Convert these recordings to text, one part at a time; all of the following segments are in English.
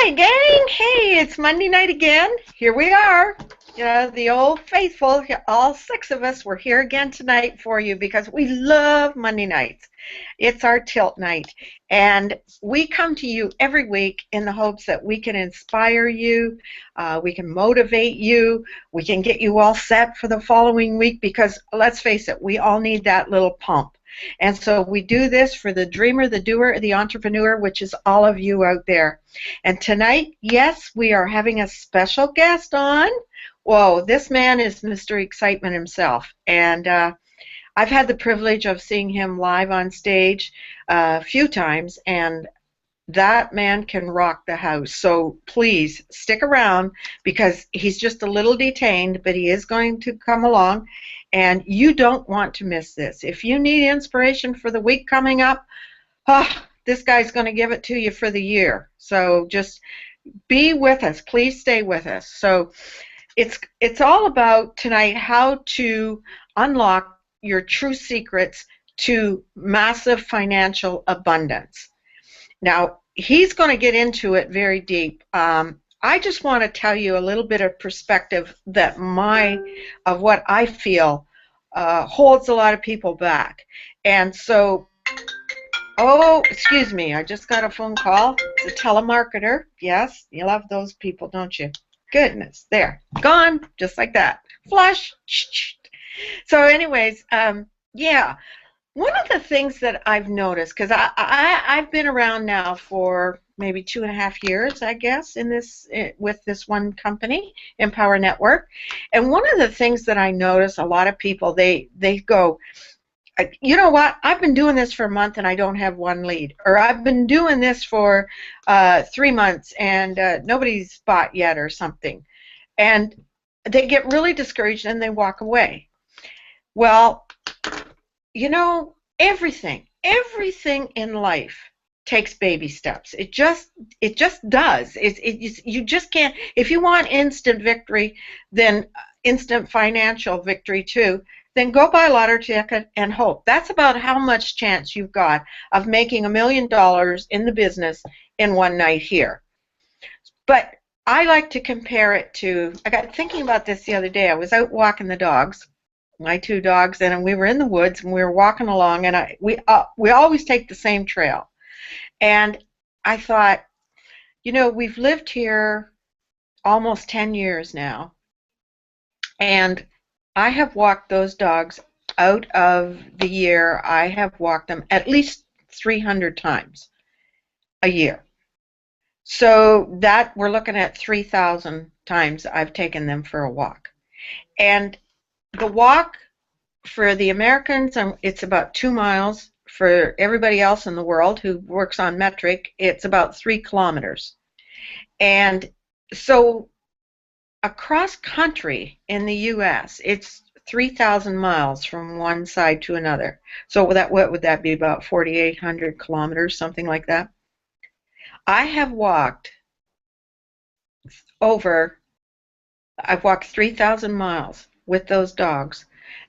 Hi, gang. Hey, it's Monday night again. Here we are. The old faithful, all six of us, we're here again tonight for you because we love Monday nights. It's our tilt night. And we come to you every week in the hopes that we can inspire you, we can motivate you, we can get you all set for the following week because, let's face it, we all need that little pump. And so we do this for the dreamer, the doer, the entrepreneur, which is all of you out there. And tonight, yes, we are having a special guest on. Whoa, this man is Mr. Excitement himself. And I've had the privilege of seeing him live on stage a few times, and that man can rock the house. So please stick around because he's just a little detained, but he is going to come along, and you don't want to miss this. If you need inspiration for the week coming up, this guy's going to give it to you for the year. So just be with us. Please stay with us. So it's all about tonight how to unlock your true secrets to massive financial abundance. Now, he's going to get into it very deep. I just want to tell you a little bit of perspective that of what I feel holds a lot of people back. And so, oh, excuse me, I just got a phone call. It's a telemarketer. Yes, you love those people, don't you? Goodness, there, gone, just like that. Flush. So anyways, yeah. One of the things that I've noticed, because I've been around now for maybe 2.5 years, I guess, with this one company, Empower Network, and one of the things that I notice, a lot of people, they go, you know what, I've been doing this for a month and I don't have one lead, or I've been doing this for 3 months and nobody's bought yet or something, and they get really discouraged and they walk away. Well, you know, everything in life takes baby steps. It just does. You just can't. If you want instant victory, then instant financial victory too, then go buy a lottery ticket and hope. That's about how much chance you've got of making $1 million in the business in one night here. But I like to compare it to, I got thinking about this the other day. I was out walking the dogs, my 2 dogs, and we were in the woods and we were walking along, and we always take the same trail. And I thought, you know, we've lived here almost 10 years now, and I have walked those dogs out of the year. I have walked them at least 300 times a year. So that we're looking at 3,000 times I've taken them for a walk. And the walk for the Americans, it's about 2 miles. For everybody else in the world who works on metric, it's about 3 kilometers. And so across country in the U.S., it's 3,000 miles from one side to another. So what would that be, about 4,800 kilometers, something like that? I have walked I've walked 3,000 miles with those dogs,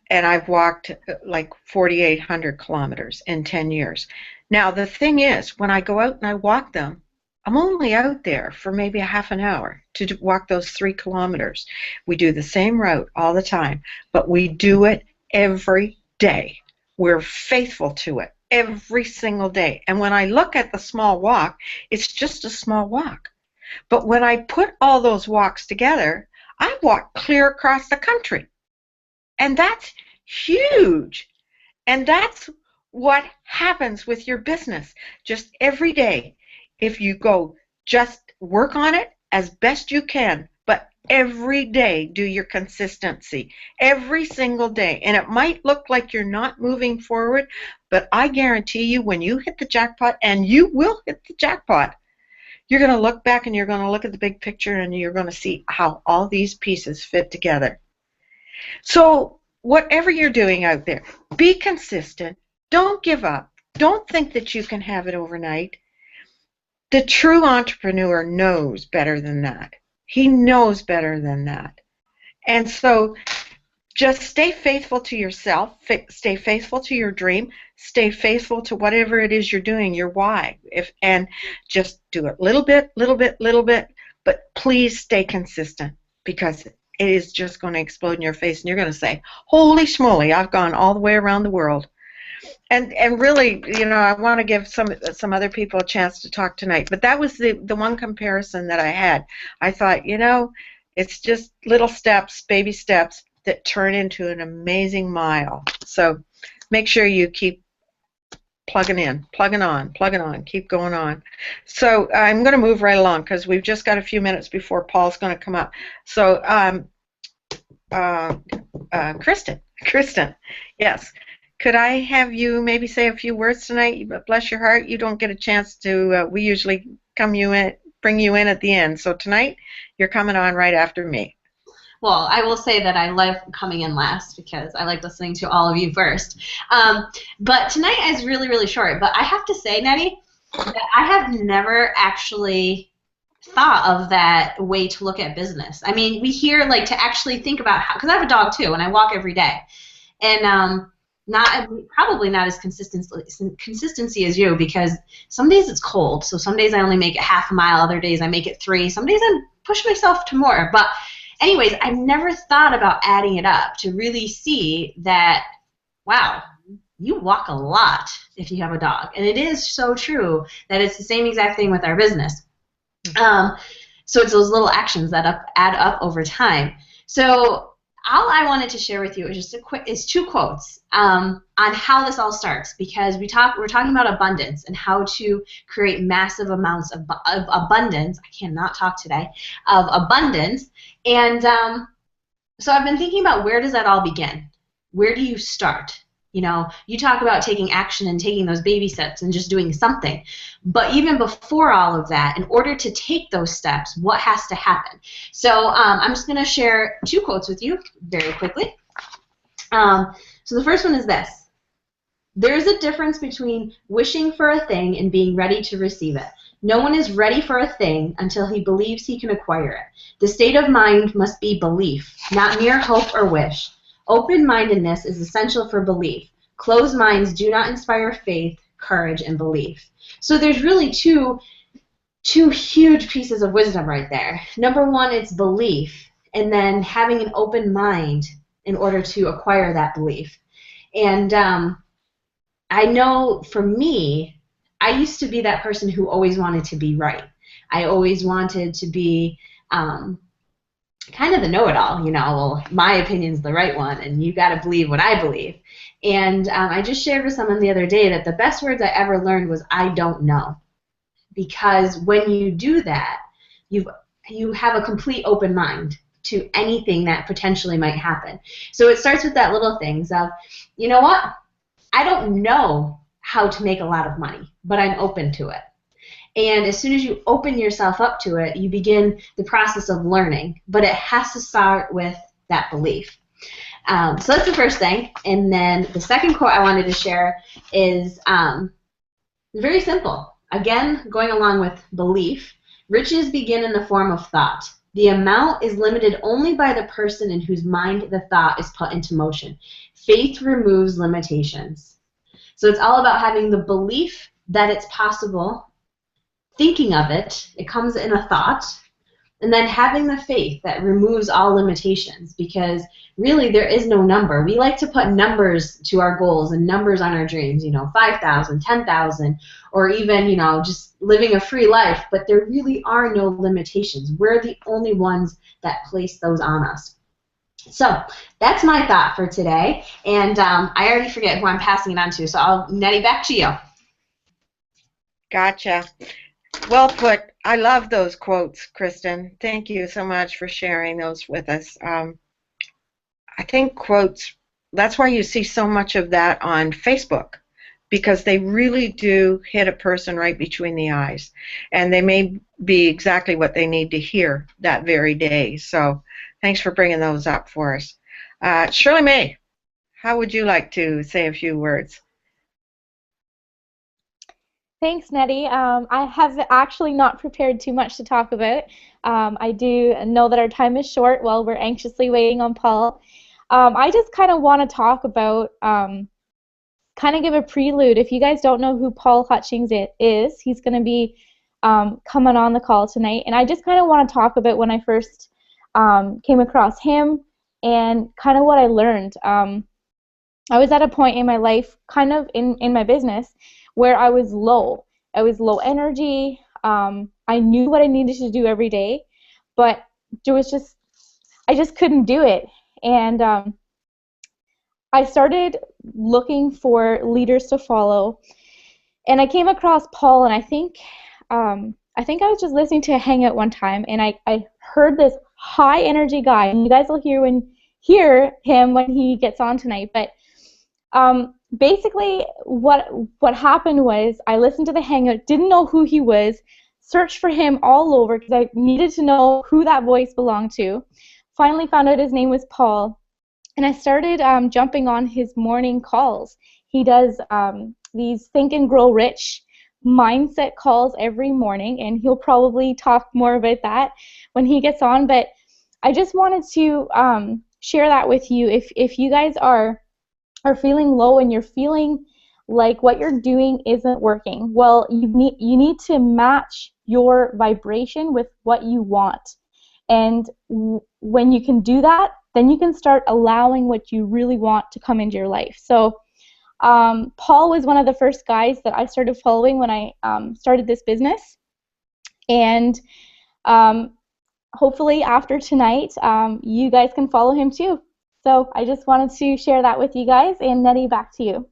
and I've walked like 4,800 kilometers in 10 years. Now, the thing is, when I go out and I walk them, I'm only out there for maybe a half an hour to walk those 3 kilometers. We do the same route all the time, but we do it every day. We're faithful to it every single day. And when I look at the small walk, it's just a small walk. But when I put all those walks together, I walk clear across the country. And that's huge. And that's what happens with your business. Just every day, if you go, just work on it as best you can, but every day do your consistency. Every single day. And it might look like you're not moving forward, but I guarantee you when you hit the jackpot, and you will hit the jackpot, you're going to look back and you're going to look at the big picture and you're going to see how all these pieces fit together. So whatever you're doing out there, be consistent. Don't give up. Don't think that you can have it overnight. The true entrepreneur knows better than that. He knows better than that. And so just stay faithful to yourself. Stay faithful to your dream. stay faithful to whatever it is you're doing, your why. And just do it little bit, little bit, but please stay consistent, because it is just going to explode in your face, and you're going to say, "Holy schmoly, I've gone all the way around the world." And really, I want to give some other people a chance to talk tonight. But that was the one comparison that I had. I thought, it's just little steps, baby steps that turn into an amazing mile. So make sure you keep plugging in, plugging on, keep going on. So I'm going to move right along because we've just got a few minutes before Paul's going to come up. So Kristen, yes. Could I have you maybe say a few words tonight? Bless your heart, you don't get a chance to. We usually bring you in at the end. So tonight, you're coming on right after me. Well, I will say that I love coming in last because I like listening to all of you first. But tonight is really, really short. But I have to say, Nettie, that I have never actually thought of that way to look at business. I mean, we hear like to actually think about how, because I have a dog too, and I walk every day, and probably not as consistency as you, because some days it's cold, so some days I only make it half a mile, other days I make it 3, some days I push myself to more. But anyways, I've never thought about adding it up to really see that, wow, you walk a lot if you have a dog. And it is so true that it's the same exact thing with our business. So it's those little actions that add up over time. So all I wanted to share with you is just 2 quotes on how this all starts, because we're talking about abundance and how to create massive amounts of abundance. I cannot talk today, of abundance. And so I've been thinking about, where does that all begin? Where do you start? You talk about taking action and taking those baby steps and just doing something. But even before all of that, in order to take those steps, what has to happen? So I'm just going to share 2 quotes with you very quickly. So the first one is this: there is a difference between wishing for a thing and being ready to receive it. No one is ready for a thing until he believes he can acquire it. The state of mind must be belief, not mere hope or wish. Open-mindedness is essential for belief. Closed minds do not inspire faith, courage, and belief. So there's really two huge pieces of wisdom right there. Number 1, it's belief, and then having an open mind in order to acquire that belief. And I know for me, I used to be that person who always wanted to be right. I always wanted to be kind of the know-it-all, well, my opinion's the right one, and you got to believe what I believe. And I just shared with someone the other day that the best words I ever learned was, I don't know. Because when you do that, you have a complete open mind to anything that potentially might happen. So it starts with that little things of, you know what, I don't know how to make a lot of money, but I'm open to it. And as soon as you open yourself up to it, you begin the process of learning. But it has to start with that belief. So that's the first thing. And then the second quote I wanted to share is very simple. Again, going along with belief, riches begin in the form of thought. The amount is limited only by the person in whose mind the thought is put into motion. Faith removes limitations. So it's all about having the belief that it's possible, thinking of it, it comes in a thought, and then having the faith that removes all limitations, because really there is no number. We like to put numbers to our goals and numbers on our dreams, 5,000, 10,000, or even, just living a free life, but there really are no limitations. We're the only ones that place those on us. So that's my thought for today, and I already forget who I'm passing it on to, so Nettie, back to you. Gotcha. Well put. I love those quotes, Kristen. Thank you so much for sharing those with us. I think quotes, that's why you see so much of that on Facebook, because they really do hit a person right between the eyes, and they may be exactly what they need to hear that very day. So thanks for bringing those up for us. Shirley May, how would you like to say a few words? Thanks, Nettie. I have actually not prepared too much to talk about. I do know that our time is short while we're anxiously waiting on Paul. I just kind of want to talk about kind of give a prelude. If you guys don't know who Paul Hutchings is, he's going to be coming on the call tonight. And I just kind of want to talk about when I first came across him and kind of what I learned. I was at a point in my life, kind of in my business, where I was low. I was low energy. I knew what I needed to do every day, but I just couldn't do it. And I started looking for leaders to follow, and I came across Paul, and I think I was just listening to a hangout one time, and I heard this high energy guy, and you guys will hear him when he gets on tonight. But basically, what happened was I listened to the hangout, didn't know who he was, searched for him all over because I needed to know who that voice belonged to. Finally found out his name was Paul, and I started jumping on his morning calls. He does these Think and Grow Rich mindset calls every morning, and he'll probably talk more about that when he gets on. But I just wanted to share that with you. If you guys are feeling low and you're feeling like what you're doing isn't working, well, you need to match your vibration with what you want. And when you can do that, then you can start allowing what you really want to come into your life. So Paul was one of the first guys that I started following when I started this business. And hopefully after tonight, you guys can follow him too. So I just wanted to share that with you guys. And Nettie, back to you.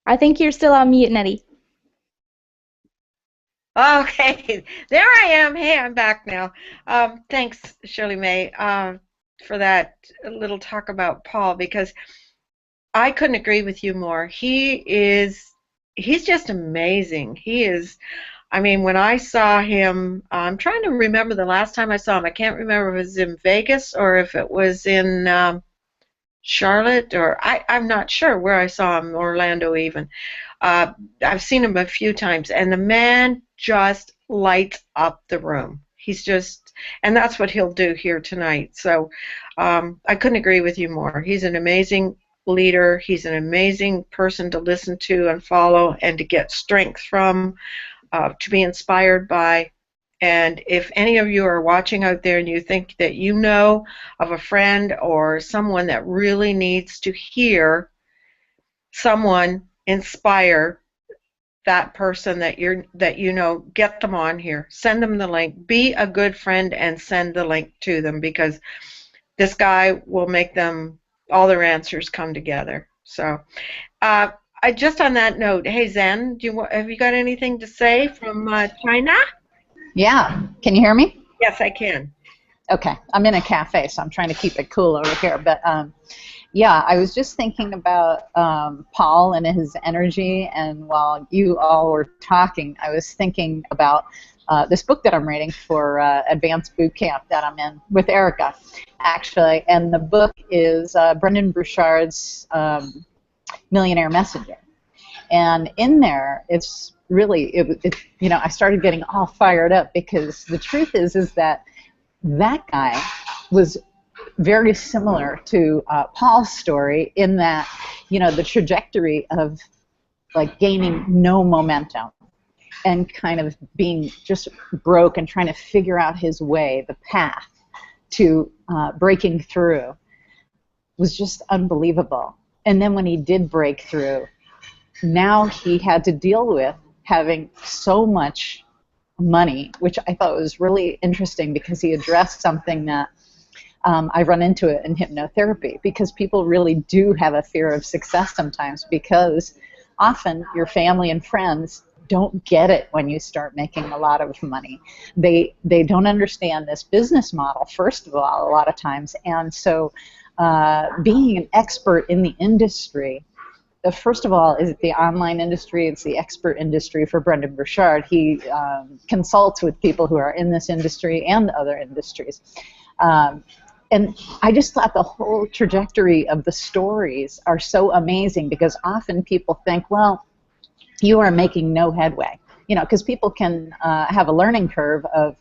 I think you're still on mute, Nettie. Okay, there I am. Hey, I'm back now. Thanks, Shirley May, for that little talk about Paul, because I couldn't agree with you more. He's just amazing. He is, I mean, when I saw him, I'm trying to remember the last time I saw him. I can't remember if it was in Vegas or if it was in Charlotte, or I'm not sure where I saw him, Orlando even. I've seen him a few times, and the man just lights up the room. He's just, and that's what he'll do here tonight. So I couldn't agree with you more. He's an amazing leader. He's an amazing person to listen to and follow and to get strength from, to be inspired by. And if any of you are watching out there and you think that you know of a friend or someone that really needs to hear someone inspire that person that you know, get them on here. Send them the link. Be a good friend and send the link to them, because this guy will make them, all their answers come together. So I just on that note, hey Zen, have you got anything to say from China? Yeah. Can you hear me? Yes, I can. Okay. I'm in a cafe, so I'm trying to keep it cool over here. But yeah, I was just thinking about Paul and his energy, and while you all were talking, I was thinking about this book that I'm reading for Advanced Boot Camp that I'm in with Erica, actually. And the book is Brendon Burchard's Millionaire Messenger. And in there, it's really, you know, I started getting all fired up, because the truth is that guy was very similar to Paul's story, in that, you know, the trajectory of like gaining no momentum and kind of being just broke and trying to figure out his way, the path to breaking through, was just unbelievable. And then when he did break through, now he had to deal with having so much money, which I thought was really interesting, because he addressed something that I run into it in hypnotherapy, because people really do have a fear of success sometimes, because often your family and friends don't get it when you start making a lot of money. They don't understand this business model, first of all, a lot of times. And so being an expert in the industry, first of all, is the online industry. It's the expert industry for Brendon Burchard. He consults with people who are in this industry and other industries. And I just thought the whole trajectory of the stories are so amazing, because often people think, well, you are making no headway. You know, because people can have a learning curve of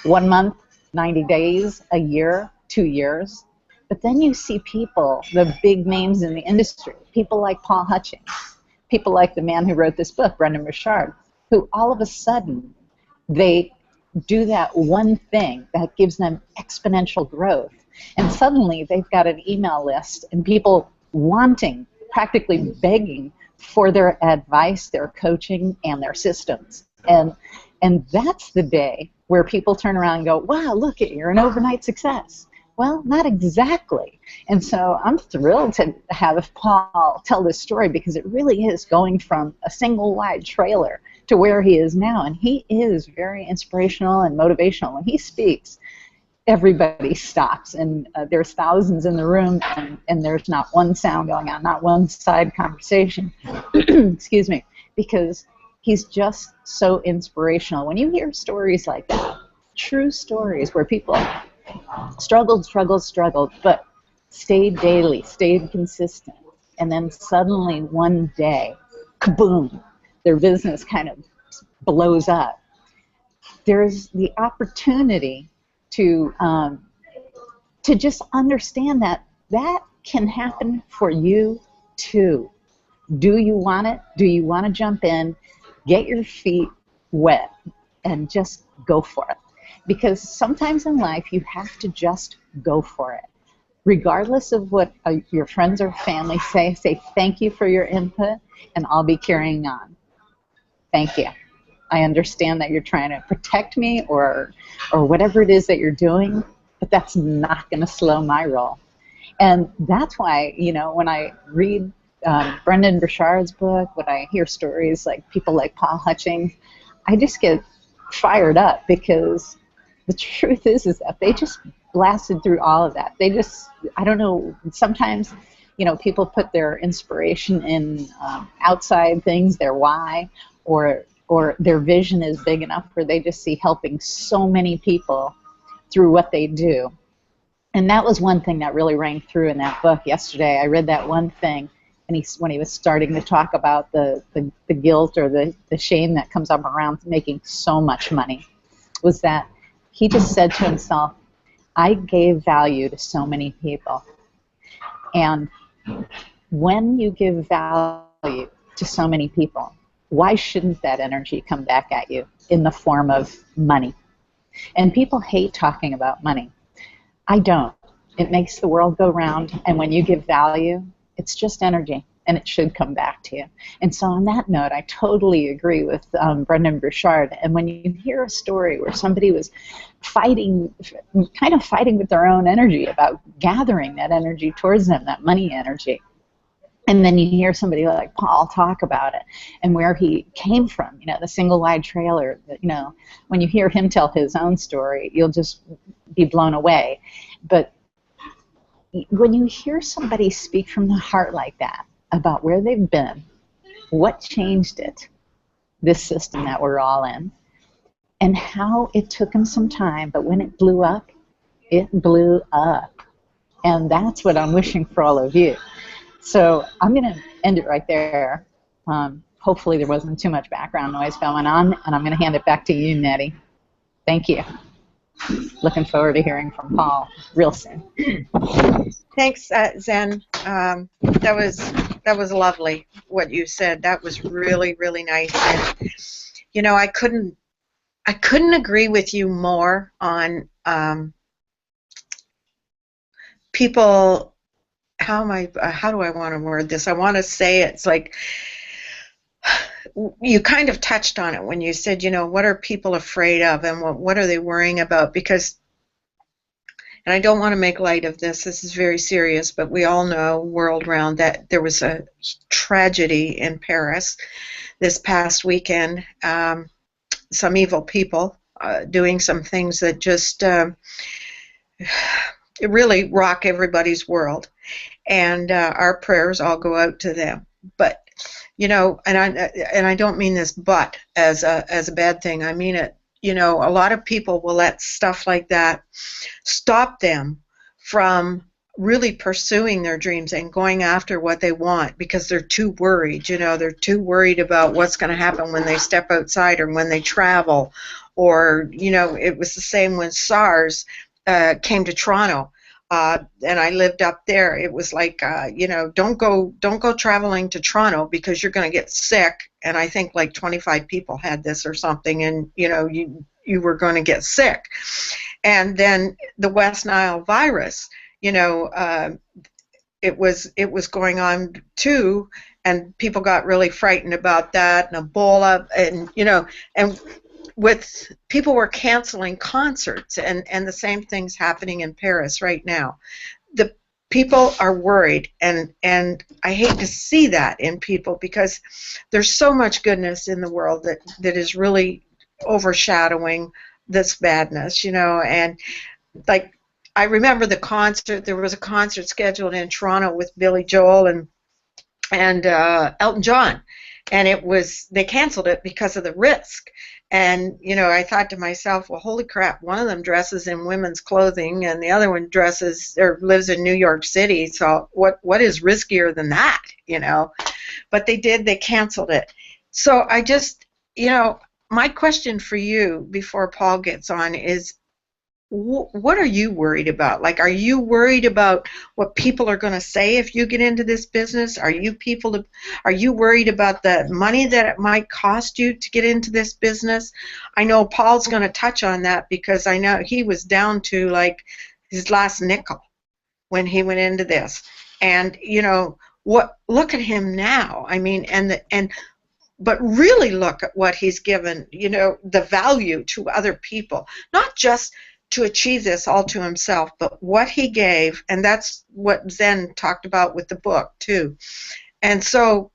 1 month, 90 days, a year, 2 years. But then you see people, the big names in the industry, people like Paul Hutchings, people like the man who wrote this book, Brendan Burchard, who all of a sudden they do that one thing that gives them exponential growth. And suddenly they've got an email list and people wanting, practically begging for their advice, their coaching, and their systems. And that's the day where people turn around and go, wow, look, you're an overnight success. Well, not exactly. And so I'm thrilled to have Paul tell this story because it really is going from a single wide trailer to where he is now. And he is very inspirational and motivational. When he speaks, everybody stops. And there's thousands in the room, and there's not one sound going on, not one side conversation. Excuse me. Because he's just so inspirational. When you hear stories like that, true stories where people struggled, but stayed daily, stayed consistent, and then suddenly one day, kaboom, their business kind of blows up. There's the opportunity to just understand that can happen for you too. Do you want it? Do you want to jump in, get your feet wet, and just go for it? Because sometimes in life you have to just go for it. Regardless of what your friends or family say thank you for your input, and I'll be carrying on. Thank you. I understand that you're trying to protect me or whatever it is that you're doing, but that's not going to slow my roll. And that's why, you know, when I read Brendan Burchard's book, when I hear stories like people like Paul Hutchings, I just get fired up because the truth is that they just blasted through all of that. They just, I don't know, sometimes, you know, people put their inspiration in outside things, their why, or their vision is big enough where they just see helping so many people through what they do. And that was one thing that really rang through in that book yesterday. I read that one thing, and when he was starting to talk about the guilt or the shame that comes up around making so much money, was that he just said to himself, I gave value to so many people. And when you give value to so many people, why shouldn't that energy come back at you in the form of money? And people hate talking about money. I don't. It makes the world go round, and when you give value, it's just energy, and it should come back to you. And so on that note, I totally agree with Brendan Burchard. And when you hear a story where somebody was fighting with their own energy about gathering that energy towards them, that money energy, and then you hear somebody like Paul talk about it and where he came from, you know, the single wide trailer, you know, when you hear him tell his own story, you'll just be blown away. But when you hear somebody speak from the heart like that about where they've been, what changed it, this system that we're all in, and how it took them some time, but when it blew up, it blew up. And that's what I'm wishing for all of you. So I'm going to end it right there. Hopefully there wasn't too much background noise going on, and I'm going to hand it back to you, Nettie. Thank you. Looking forward to hearing from Paul real soon. Thanks, Zen. That was lovely what you said. That was really, really nice. And, you know, I couldn't agree with you more on people. How do I want to word this? I want to say it's like you kind of touched on it when you said, you know, what are people afraid of and what are they worrying about? Because, and I don't want to make light of this, this is very serious, but we all know world round that there was a tragedy in Paris this past weekend. Some evil people doing some things that just it really rock everybody's world. And our prayers all go out to them. But, you know, and I don't mean this but as a bad thing. I mean it, you know, a lot of people will let stuff like that stop them from really pursuing their dreams and going after what they want because they're too worried. They're too worried about what's going to happen when they step outside or when they travel. Or, it was the same when SARS came to Toronto. And I lived up there. It was like, don't go traveling to Toronto because you're going to get sick. And I think like 25 people had this or something, and you were going to get sick. And then the West Nile virus, it was going on too, and people got really frightened about that, and Ebola, and with people were canceling concerts, and the same thing's happening in Paris right now. The people are worried, and I hate to see that in people because there's so much goodness in the world that is really overshadowing this badness, and like I remember the concert. There was a concert scheduled in Toronto with Billy Joel and Elton John, and they canceled it because of the risk. And I thought to myself, well, holy crap! One of them dresses in women's clothing, and the other one lives in New York City. So what is riskier than that? But they canceled it. So I just, my question for you before Paul gets on is, what are you worried about? Like, are you worried about what people are going to say if you get into this business? Are you worried about the money that it might cost you to get into this business? I know Paul's going to touch on that because I know he was down to like his last nickel when he went into this. And look at him now. I mean, but really look at what he's given, the value to other people, not just to achieve this all to himself, but what he gave, and that's what Zen talked about with the book too. And so,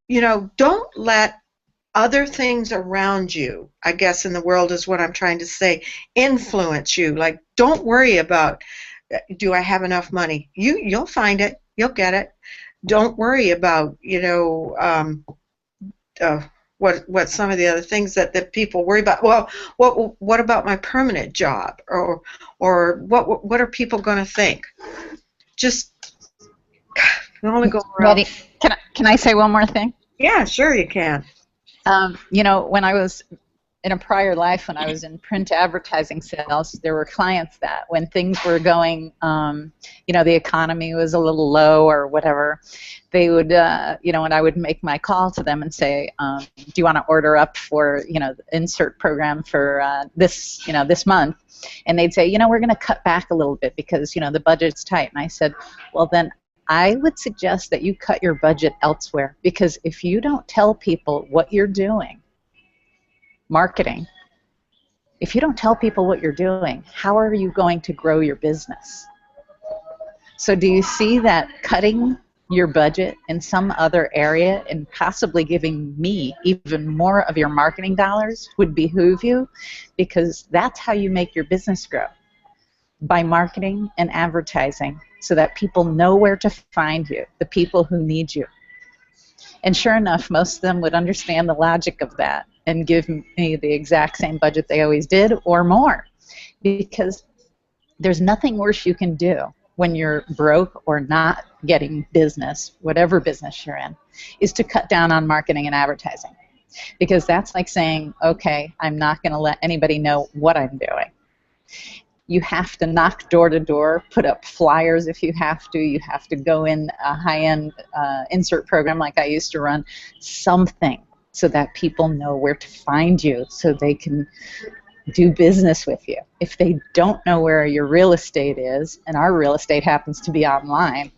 don't let other things around you, I guess in the world is what I'm trying to say, influence you. Like, don't worry about, do I have enough money? You'll find it, you'll get it. Don't worry about, what some of the other things that people worry about. Well, what about my permanent job, or what are people going to think? Just only go around. Betty, can I say one more thing? Yeah, sure you can. When I was in a prior life, when I was in print advertising sales, there were clients that when things were going, the economy was a little low or whatever, they would, and I would make my call to them and say, do you want to order up for, the insert program for this month? And they'd say, we're going to cut back a little bit because, the budget's tight. And I said, well, then I would suggest that you cut your budget elsewhere, because if you don't tell people what you're doing, marketing, if you don't tell people what you're doing, how are you going to grow your business? So do you see that cutting your budget in some other area and possibly giving me even more of your marketing dollars would behoove you? Because that's how you make your business grow, by marketing and advertising, so that people know where to find you, the people who need you. And sure enough, most of them would understand the logic of that and give me the exact same budget they always did or more. Because there's nothing worse you can do when you're broke or not getting business, whatever business you're in, is to cut down on marketing and advertising. Because that's like saying, okay, I'm not going to let anybody know what I'm doing. You have to knock door to door, put up flyers if you have to. You have to go in a high-end insert program like I used to run, something so that people know where to find you so they can do business with you. If they don't know where your real estate is, and our real estate happens to be online,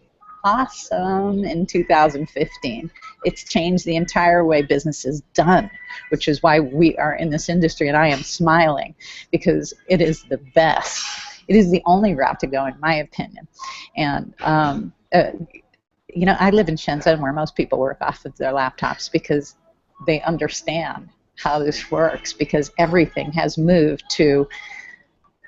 awesome, in 2015. It's changed the entire way business is done, which is why we are in this industry, and I am smiling because it is the best. It is the only route to go, in my opinion. And, I live in Shenzhen, where most people work off of their laptops because they understand how this works, because everything has moved to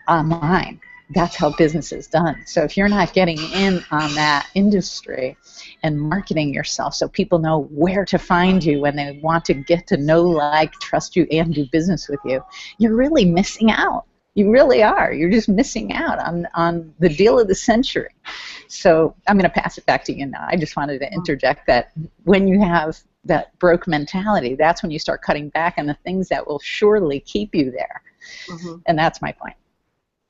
online. That's how business is done. So if you're not getting in on that industry and marketing yourself so people know where to find you when they want to get to know, like, trust you, and do business with you, you're really missing out. You really are. You're just missing out on the deal of the century. So I'm going to pass it back to you now. I just wanted to interject that when you have that broke mentality, that's when you start cutting back on the things that will surely keep you there. Mm-hmm. And that's my point.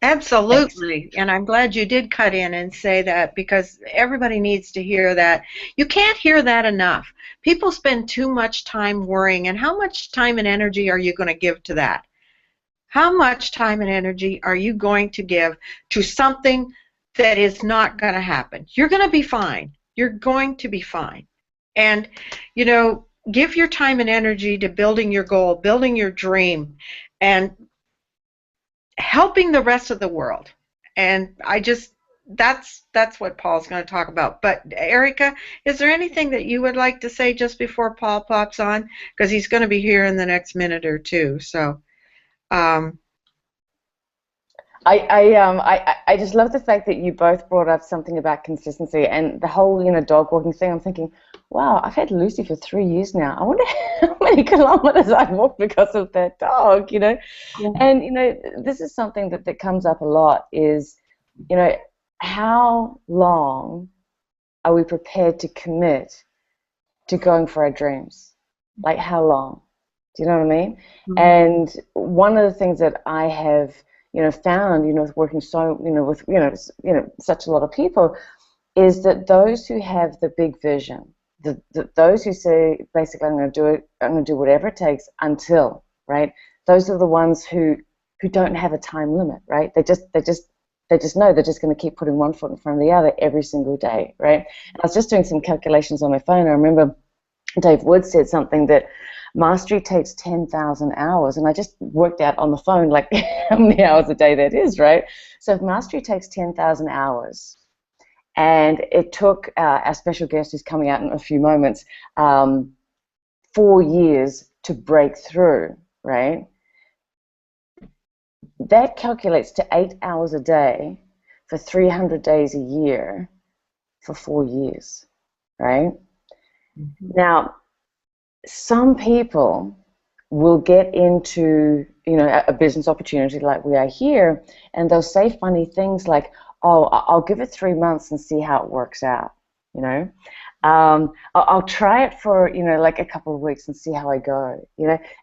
Absolutely. Thanks. And I'm glad you did cut in and say that, because everybody needs to hear that. You can't hear that enough. People spend too much time worrying, and how much time and energy are you going to give to that? How much time and energy are you going to give to something that is not going to happen? You're going to be fine. You're going to be fine. And, you know, give your time and energy to building your goal, building your dream, and helping the rest of the world. And I just, that's what Paul's going to talk about. But Erica, is there anything that you would like to say just before Paul pops on? Because he's going to be here in the next minute or two. So I just love the fact that you both brought up something about consistency and the whole, dog walking thing. I'm thinking, wow, I've had Lucy for 3 years now. I wonder how many kilometers I've walked because of that dog, Yeah. And, this is something that comes up a lot is, how long are we prepared to commit to going for our dreams? Like, how long? Do you know what I mean? Mm-hmm. And one of the things that I have, found, with working so, with, such a lot of people, is that those who have the big vision, those who say, basically, I'm going to do it, I'm going to do whatever it takes until, right? Those are the ones who don't have a time limit, right? They just know they're just going to keep putting one foot in front of the other every single day, right? And I was just doing some calculations on my phone. I remember Dave Wood said something that mastery takes 10,000 hours, and I just worked out on the phone like how many hours a day that is, right? So if mastery takes 10,000 hours, and it took our special guest who's coming out in a few moments 4 years to break through, right? That calculates to 8 hours a day for 300 days a year for 4 years, right? Mm-hmm. Now, some people will get into, a business opportunity like we are here, and they'll say funny things like, oh, I'll give it 3 months and see how it works out, I'll try it for, like a couple of weeks and see how I go,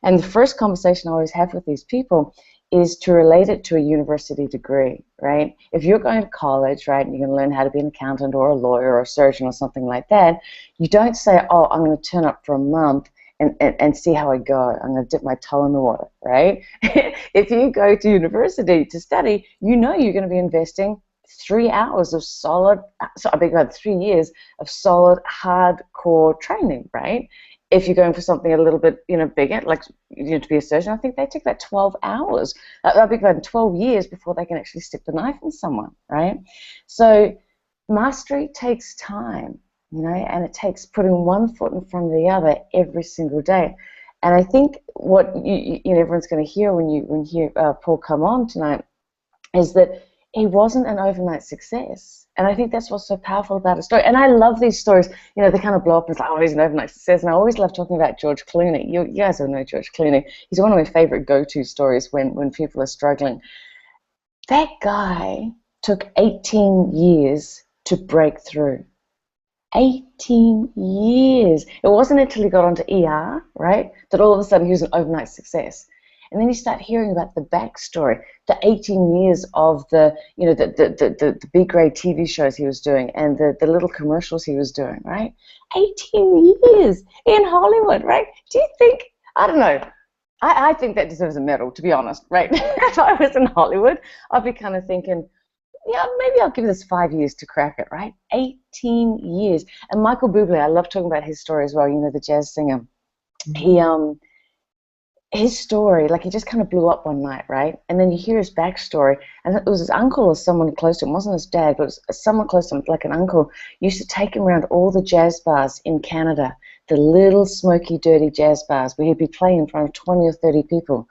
And the first conversation I always have with these people is to relate it to a university degree, right? If you're going to college, right, and you're going to learn how to be an accountant or a lawyer or a surgeon or something like that, you don't say, oh, I'm going to turn up for a month and see how I go. I'm going to dip my toe in the water, right? If you go to university to study, you're going to be investing 3 hours of solid, so I beg your pardon, 3 years of solid, hardcore training, right? If you're going for something a little bit, bigger, like to be a surgeon, I think they take about 12 hours. I beg your pardon, 12 years before they can actually stick the knife in someone, right? So mastery takes time, and it takes putting one foot in front of the other every single day. And I think what everyone's going to hear when you hear Paul come on tonight is that he wasn't an overnight success. And I think that's what's so powerful about his story. And I love these stories. They kind of blow up and it's like, oh, he's an overnight success. And I always love talking about George Clooney. You guys all know George Clooney. He's one of my favorite go-to stories when people are struggling. That guy took 18 years to break through. 18 years. It wasn't until he got onto ER, right, that all of a sudden he was an overnight success. And then you start hearing about the backstory, the 18 years of the B-grade TV shows he was doing and the little commercials he was doing, right? 18 years in Hollywood, right? Do you think, I don't know, I think that deserves a medal, to be honest, right? If I was in Hollywood, I'd be kind of thinking, yeah, maybe I'll give this 5 years to crack it, right? 18 years. And Michael Bublé, I love talking about his story as well, the jazz singer. Mm-hmm. His story, like he just kind of blew up one night, right? And then you hear his backstory, and it was his uncle or someone close to him. It wasn't his dad, but it was someone close to him, like an uncle, used to take him around all the jazz bars in Canada, the little smoky, dirty jazz bars where he'd be playing in front of 20 or 30 people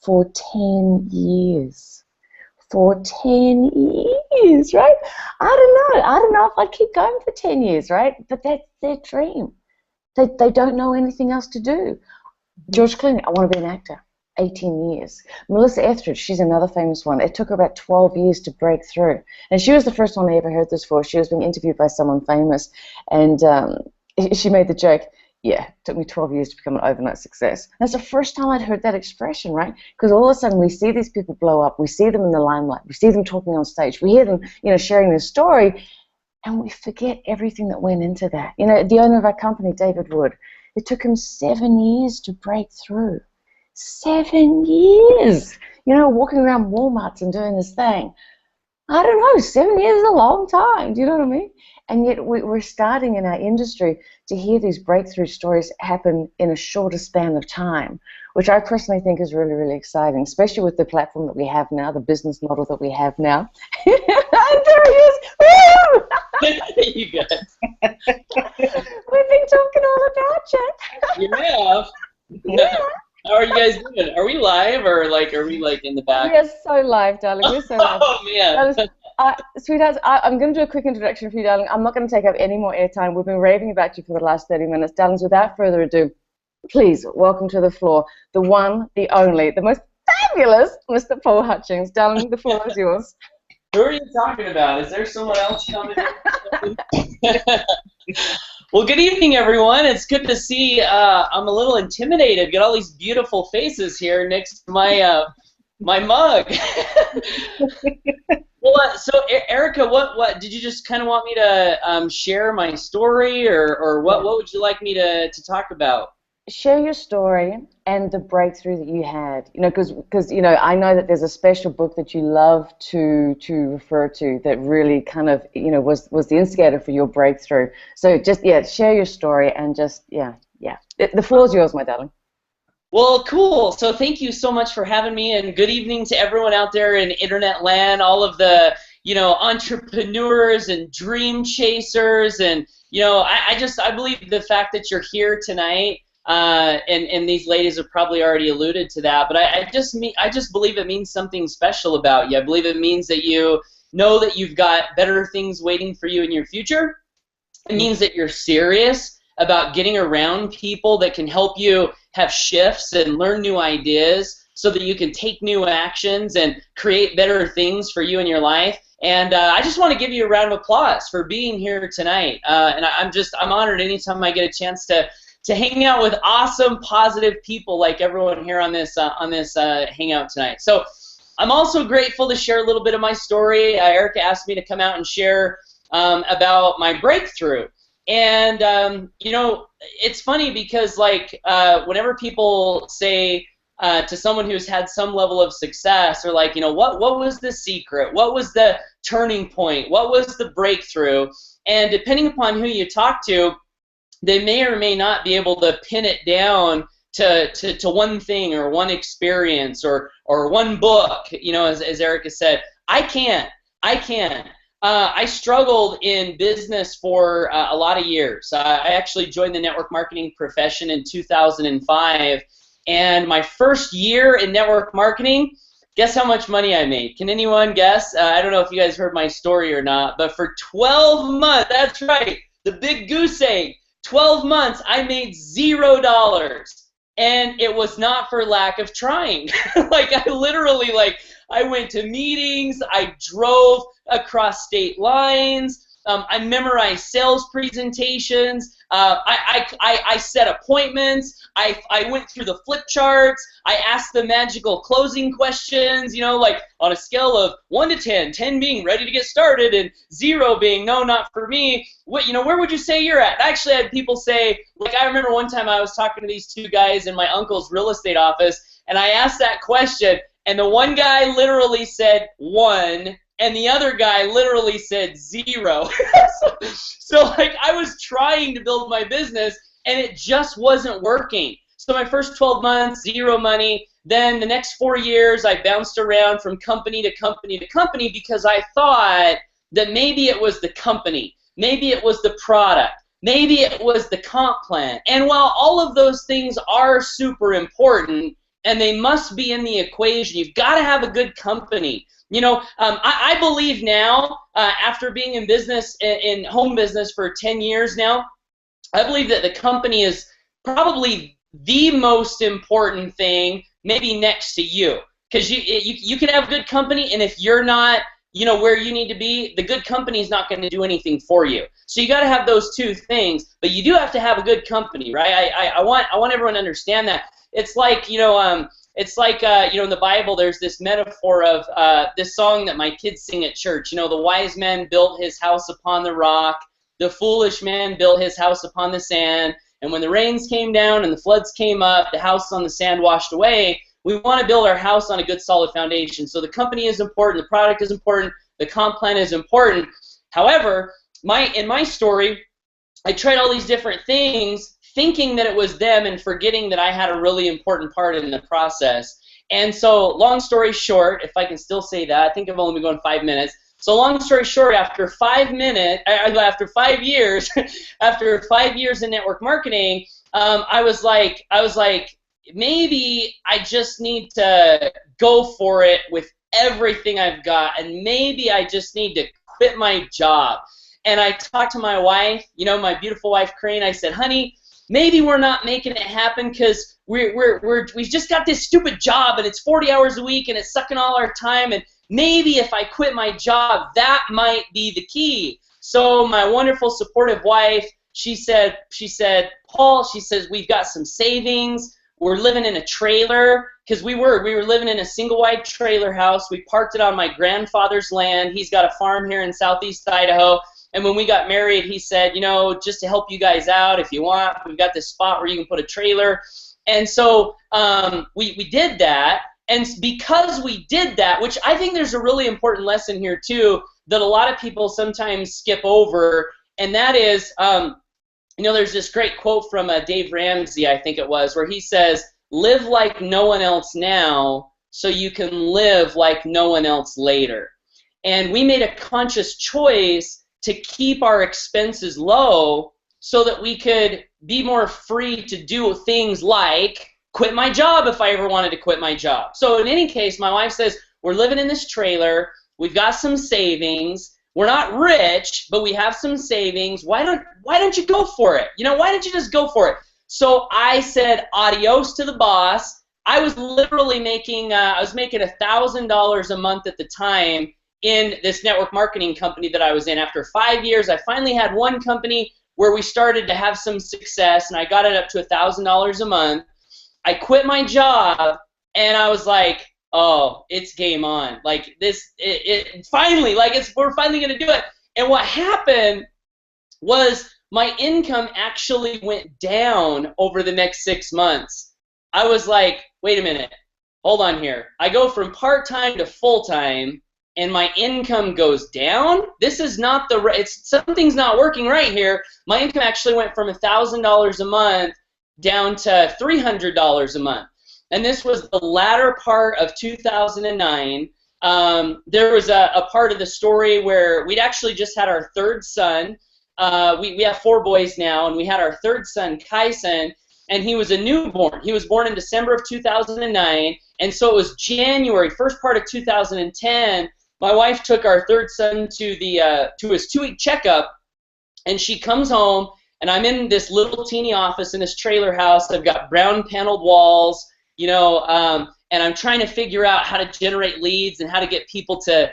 for 10 years. For 10 years, right? I don't know if I'd keep going for 10 years, right? But that's their dream. They don't know anything else to do. George Clooney, I want to be an actor. 18 years. Melissa Etheridge, she's another famous one. It took her about 12 years to break through. And she was the first one I ever heard this for. She was being interviewed by someone famous, and she made the joke, yeah, it took me 12 years to become an overnight success. That's the first time I'd heard that expression, right? Because all of a sudden we see these people blow up, we see them in the limelight, we see them talking on stage, we hear them, sharing their story, and we forget everything that went into that. The owner of our company, David Wood, it took him 7 years to break through. 7 years! Walking around Walmarts and doing this thing. I don't know, 7 years is a long time, do you know what I mean? And yet we're starting in our industry to hear these breakthrough stories happen in a shorter span of time, which I personally think is really, really exciting, especially with the platform that we have now, the business model that we have now. And there he is! Woo! You guys. We've been talking all about you. You have? Yeah. How are you guys doing? Are we live, or are we in the back? We are so live, darling. We're so live. Oh, man. Sweethearts, I'm going to do a quick introduction for you, darling. I'm not going to take up any more airtime. We've been raving about you for the last 30 minutes. Darlings, without further ado, please welcome to the floor the one, the only, the most fabulous Mr. Paul Hutchings. Darling, the floor is yours. Who are you talking about? Is there someone else coming in? Well, good evening, everyone. It's good to see. I'm a little intimidated. Got all these beautiful faces here next to my mug. Well, so Erica, what did you just kind of want me to share my story, or what would you like me to talk about? Share your story and the breakthrough that you had. Because I know that there's a special book that you love to refer to that really kind of was the instigator for your breakthrough. So just share your story and just the floor is yours, my darling. Well, cool. So thank you so much for having me, and good evening to everyone out there in internet land, all of the entrepreneurs and dream chasers, and I believe the fact that you're here tonight. And these ladies have probably already alluded to that, but I just believe it means something special about you. I believe it means that you know that you've got better things waiting for you in your future. It means that you're serious about getting around people that can help you have shifts and learn new ideas so that you can take new actions and create better things for you in your life. And I just want to give you a round of applause for being here tonight. And I'm honored anytime I get a chance to hang out with awesome, positive people like everyone here on this hangout tonight. So I'm also grateful to share a little bit of my story. Erica asked me to come out and share about my breakthrough. And, it's funny because, whenever people say to someone who's had some level of success, or what was the secret? What was the turning point? What was the breakthrough? And depending upon who you talk to, they may or may not be able to pin it down to one thing or one experience or one book, as Erica said. I can't. I struggled in business for a lot of years. I actually joined the network marketing profession in 2005, and my first year in network marketing, guess how much money I made? Can anyone guess? I don't know if you guys heard my story or not, but for 12 months, that's right, the big goose egg, 12 months, I made $0. And it was not for lack of trying. I went to meetings, I drove across state lines, I memorized sales presentations, I set appointments, I went through the flip charts, I asked the magical closing questions, on a scale of 1 to 10, 10 being ready to get started and 0 being no, not for me. Where would you say you're at? I actually had people say, I remember one time I was talking to these two guys in my uncle's real estate office, and I asked that question, and the one guy literally said 1, and the other guy literally said 0. So I was trying to build my business, and it just wasn't working. So my first 12 months, 0 money. Then the next 4 years, I bounced around from company to company to company because I thought that maybe it was the company, maybe it was the product, maybe it was the comp plan. And while all of those things are super important, and they must be in the equation, you've got to have a good company. I believe now, after being in business, in home business for 10 years now, I believe that the company is probably the most important thing maybe next to you. Because you can have good company, and if you're not, where you need to be, the good company is not going to do anything for you. So you got to have those two things, but you do have to have a good company, right? I want everyone to understand that. It's like, in the Bible, there's this metaphor of this song that my kids sing at church. The wise man built his house upon the rock. The foolish man built his house upon the sand. And when the rains came down and the floods came up, the house on the sand washed away. We want to build our house on a good, solid foundation. So the company is important, the product is important, the comp plan is important. However, in my story, I tried all these different things, thinking that it was them and forgetting that I had a really important part in the process. And so, long story short, if I can still say that, I think I've only been going 5 minutes. So long story short, after 5 years, after 5 years in network marketing, I was like, maybe I just need to go for it with everything I've got, and maybe I just need to quit my job. And I talked to my wife, my beautiful wife, Crane. I said, honey, maybe we're not making it happen because we've just got this stupid job, and it's 40 hours a week, and it's sucking all our time, and maybe if I quit my job, that might be the key. So my wonderful, supportive wife, she said, Paul, she says, we've got some savings. We're living in a trailer, because we were living in a single-wide trailer house. We parked it on my grandfather's land. He's got a farm here in southeast Idaho. And when we got married, he said, just to help you guys out, if you want, we've got this spot where you can put a trailer. And so we did that. And because we did that, which I think there's a really important lesson here too, that a lot of people sometimes skip over, and that is, there's this great quote from Dave Ramsey, I think it was, where he says, live like no one else now so you can live like no one else later. And we made a conscious choice to keep our expenses low so that we could be more free to do things like quit my job if I ever wanted to quit my job. So in any case, my wife says, we're living in this trailer, we've got some savings, we're not rich, but we have some savings. Why don't you go for it? Why don't you just go for it? So I said adios to the boss. I was literally making $1,000 a month at the time in this network marketing company that I was in. After 5 years, I finally had one company where we started to have some success, and I got it up to $1,000 a month. I quit my job, and I was like, oh, it's game on. Like this, finally, we're finally gonna do it. And what happened was my income actually went down over the next 6 months. I was like, wait a minute, hold on here. I go from part-time to full-time, and my income goes down? This is not something's not working right here. My income actually went from $1,000 a month down to $300 a month. And this was the latter part of 2009. There was a part of the story where we'd actually just had our third son. We have 4 boys now, and we had our third son, Kyson, and he was a newborn. He was born in December of 2009, and so it was January, first part of 2010. My wife took our third son to his 2-week checkup, and she comes home, and I'm in this little teeny office in this trailer house. I've got brown paneled walls, and I'm trying to figure out how to generate leads and how to get people to,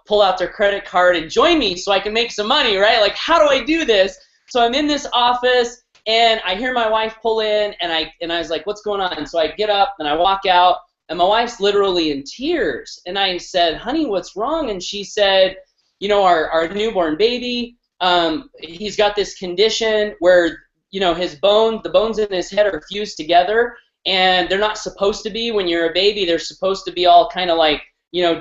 pull out their credit card and join me so I can make some money, right? Like, how do I do this? So I'm in this office, and I hear my wife pull in, and I was like, what's going on? And so I get up, and I walk out, and my wife's literally in tears. And I said, honey, what's wrong? And she said, our newborn baby, he's got this condition where, the bones in his head are fused together, and they're not supposed to be. When you're a baby, they're supposed to be all kind of like,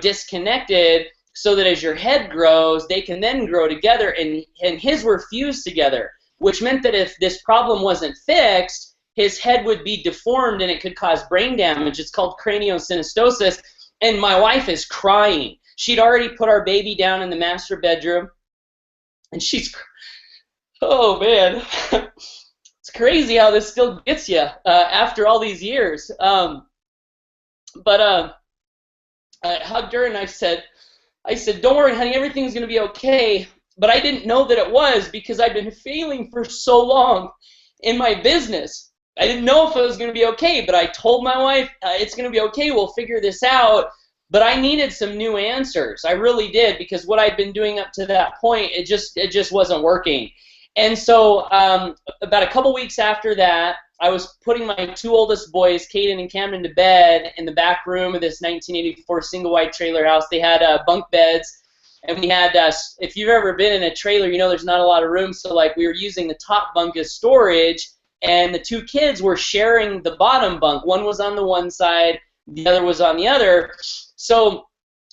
disconnected, so that as your head grows, they can then grow together, and his were fused together, which meant that if this problem wasn't fixed, his head would be deformed and it could cause brain damage. It's called craniosynostosis, and my wife is crying. She'd already put our baby down in the master bedroom, and oh man, it's crazy how this still gets you after all these years. I hugged her and I said, don't worry, honey, everything's going to be okay. But I didn't know that it was, because I'd been failing for so long in my business. I didn't know if it was going to be okay, but I told my wife, it's going to be okay, we'll figure this out. But I needed some new answers. I really did, because what I'd been doing up to that point, it just wasn't working. And so about a couple weeks after that, I was putting my two oldest boys, Caden and Cameron, to bed in the back room of this 1984 single-wide trailer house. They had bunk beds, and we had, if you've ever been in a trailer, you know there's not a lot of room, so like we were using the top bunk as storage, and the two kids were sharing the bottom bunk. One was on the one side, the other was on the other. So,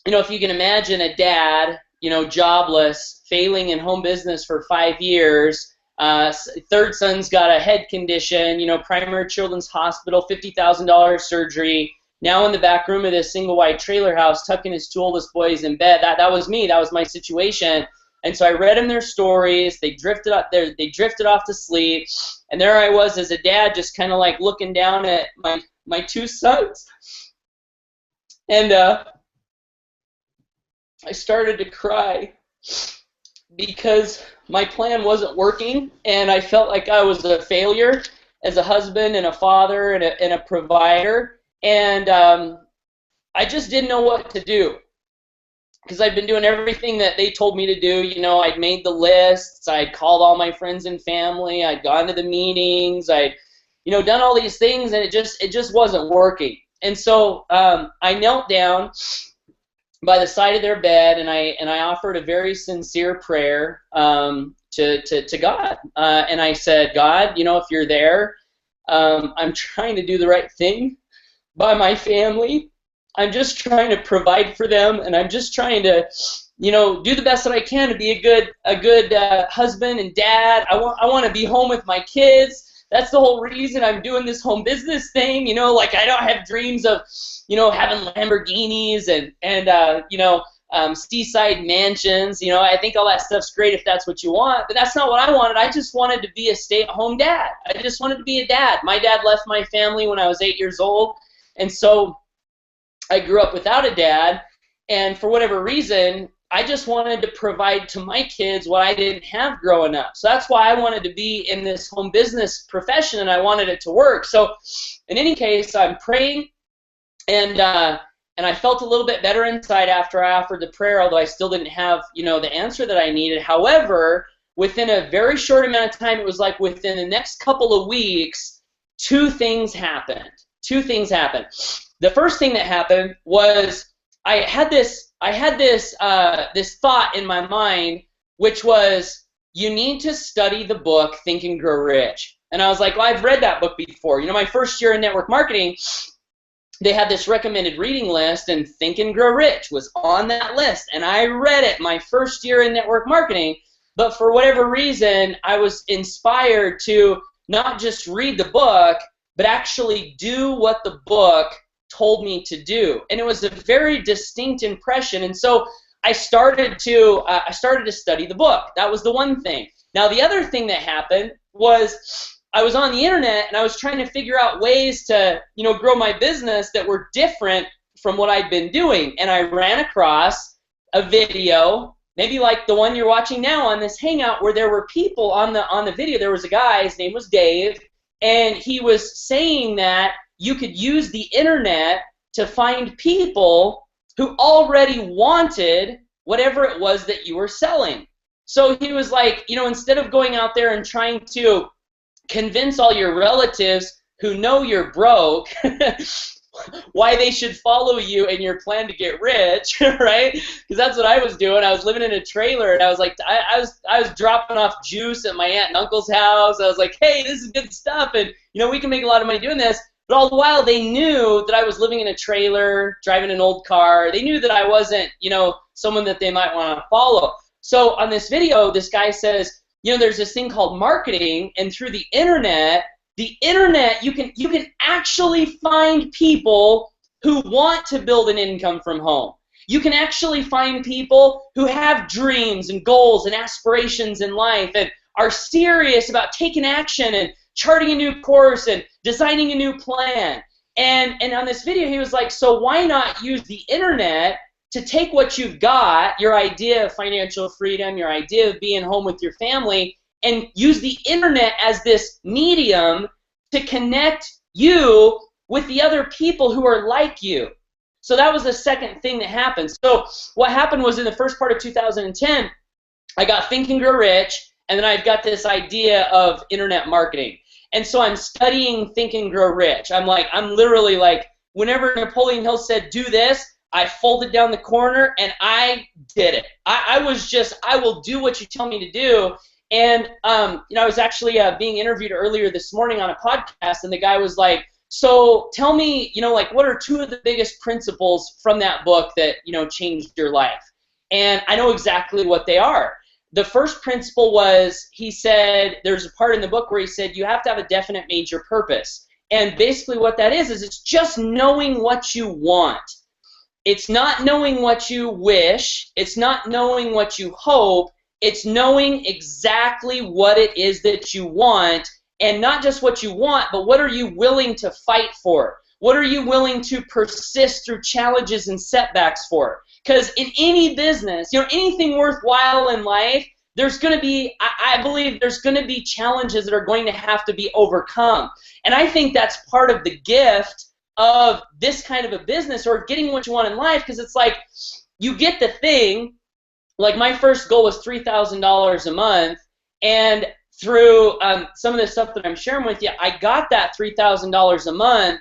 you know, if you can imagine a dad, you know, jobless, failing in home business for 5 years, third son's got a head condition, you know, Primary Children's Hospital, $50,000 surgery, now in the back room of this single-wide trailer house, tucking his two oldest boys in bed. That was me. That was my situation. And so I read them their stories. They drifted off to sleep, and there I was as a dad, just kind of like looking down at my two sons. And I started to cry because my plan wasn't working, and I felt like I was a failure as a husband and a father and a provider. And I just didn't know what to do, because I'd been doing everything that they told me to do. You know, I'd made the lists, I'd called all my friends and family, I'd gone to the meetings, I'd, you know, done all these things, and it just wasn't working. And so I knelt down by the side of their bed, and I offered a very sincere prayer to God. And I said, God, you know, if you're there, I'm trying to do the right thing by my family. I'm just trying to provide for them, and I'm just trying to, you know, do the best that I can to be a good husband and dad. I want to be home with my kids. That's the whole reason I'm doing this home business thing. You know, like I don't have dreams of, you know, having Lamborghinis and you know, seaside mansions. You know, I think all that stuff's great if that's what you want, but that's not what I wanted. I just wanted to be a stay-at-home dad. I just wanted to be a dad. My dad left my family when I was 8 years old, and so I grew up without a dad, and for whatever reason, I just wanted to provide to my kids what I didn't have growing up. So that's why I wanted to be in this home business profession, and I wanted it to work. So in any case, I'm praying, and I felt a little bit better inside after I offered the prayer, although I still didn't have, you know, the answer that I needed. However, within a very short amount of time, it was like within the next couple of weeks, two things happened. The first thing that happened was I had this thought in my mind, which was, you need to study the book Think and Grow Rich. And I was like, well, I've read that book before. You know, my first year in network marketing, they had this recommended reading list, and Think and Grow Rich was on that list. And I read it my first year in network marketing, but for whatever reason, I was inspired to not just read the book, but actually do what the book told me to do. And it was a very distinct impression. And so I started to study the book. That was the one thing. Now the other thing that happened was I was on the internet, and I was trying to figure out ways to, you know, grow my business that were different from what I'd been doing. And I ran across a video, maybe like the one you're watching now on this Hangout, where there were people on the video. There was a guy, his name was Dave, and he was saying that you could use the internet to find people who already wanted whatever it was that you were selling. So he was like, you know, instead of going out there and trying to convince all your relatives who know you're broke why they should follow you in your plan to get rich, right? Because that's what I was doing. I was living in a trailer, and I was like, I was dropping off juice at my aunt and uncle's house. I was like, hey, this is good stuff, and you know, we can make a lot of money doing this. But all the while, they knew that I was living in a trailer, driving an old car. They knew that I wasn't, you know, someone that they might want to follow. So on this video, this guy says, you know, there's this thing called marketing, and through the internet, you can actually find people who want to build an income from home. You can actually find people who have dreams and goals and aspirations in life and are serious about taking action and charting a new course and designing a new plan. And on this video, he was like, so why not use the internet to take what you've got, your idea of financial freedom, your idea of being home with your family, and use the internet as this medium to connect you with the other people who are like you. So that was the second thing that happened. So what happened was in the first part of 2010, I got Think and Grow Rich, and then I've got this idea of internet marketing. And so I'm studying Think and Grow Rich. I'm literally like, whenever Napoleon Hill said, do this, I folded down the corner and I did it. I will do what you tell me to do. And, I was actually being interviewed earlier this morning on a podcast, and the guy was like, so tell me, what are two of the biggest principles from that book that, changed your life? And I know exactly what they are. The first principle was, he said, there's a part in the book where he said, you have to have a definite major purpose. And basically what that is it's just knowing what you want. It's not knowing what you wish. It's not knowing what you hope. It's knowing exactly what it is that you want, and not just what you want, but what are you willing to fight for? What are you willing to persist through challenges and setbacks for? Because in any business, anything worthwhile in life, there's going to be, I believe there's going to be challenges that are going to have to be overcome. And I think that's part of the gift of this kind of a business, or getting what you want in life, because it's like you get the thing. Like my first goal was $3,000 a month, and through some of the stuff that I'm sharing with you, I got that $3,000 a month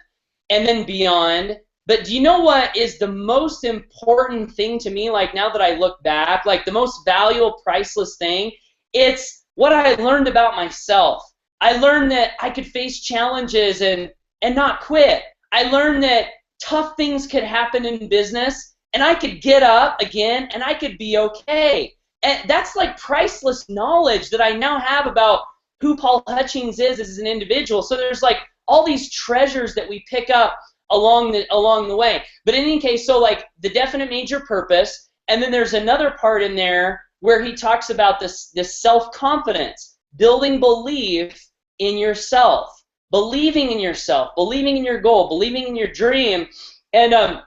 and then beyond. But do you know what is the most important thing to me, like now that I look back, like the most valuable, priceless thing? It's what I learned about myself. I learned that I could face challenges and not quit. I learned that tough things could happen in business, and I could get up again, and I could be okay. And that's like priceless knowledge that I now have about who Paul Hutchings is as an individual. So there's like all these treasures that we pick up along the way. But in any case, so like the definite major purpose, and then there's another part in there where he talks about this self-confidence, building belief in yourself, believing in yourself, believing in your goal, believing in your dream. And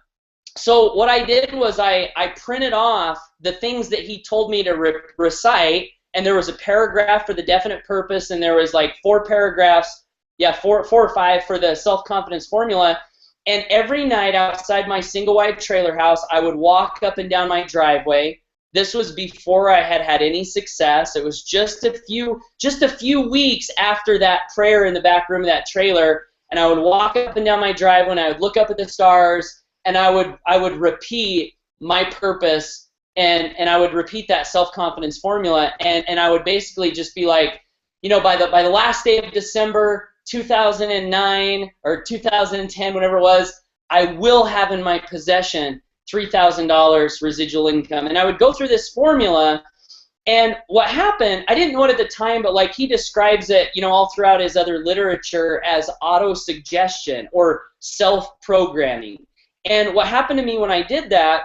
so what I did was I printed off the things that he told me to recite, and there was a paragraph for the definite purpose, and there was like four or five for the self-confidence formula. And every night outside my single-wide trailer house, I would walk up and down my driveway. This was before I had had any success. It was just a few weeks after that prayer in the back room of that trailer, and I would walk up and down my driveway, and I would look up at the stars, and I would repeat my purpose, and I would repeat that self-confidence formula, and I would basically just be like, by the last day of December 2009 or 2010, whatever it was, I will have in my possession $3,000 residual income. And I would go through this formula, and what happened, I didn't know it at the time, but like he describes it, all throughout his other literature as auto-suggestion or self-programming. And what happened to me when I did that,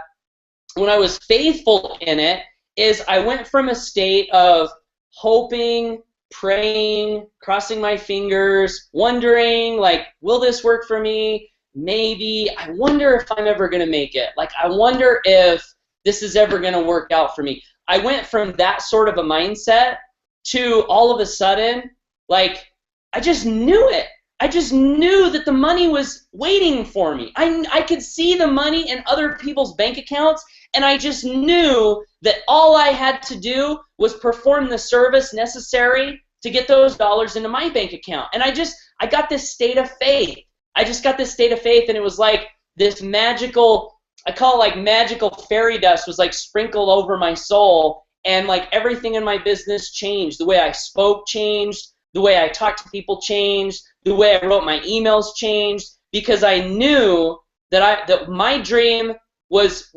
when I was faithful in it, is I went from a state of hoping, praying, crossing my fingers, wondering, like, will this work for me? Maybe. I wonder if I'm ever going to make it. Like, I wonder if this is ever going to work out for me. I went from that sort of a mindset to all of a sudden, like, I just knew it. I just knew that the money was waiting for me. I could see the money in other people's bank accounts, and I just knew that all I had to do was perform the service necessary to get those dollars into my bank account. And I got this state of faith. I just got this state of faith, and it was like this magical, I call it like magical fairy dust was like sprinkled over my soul, and like everything in my business changed. The way I spoke changed. The way I talked to people changed. The way I wrote my emails changed, because I knew that my dream was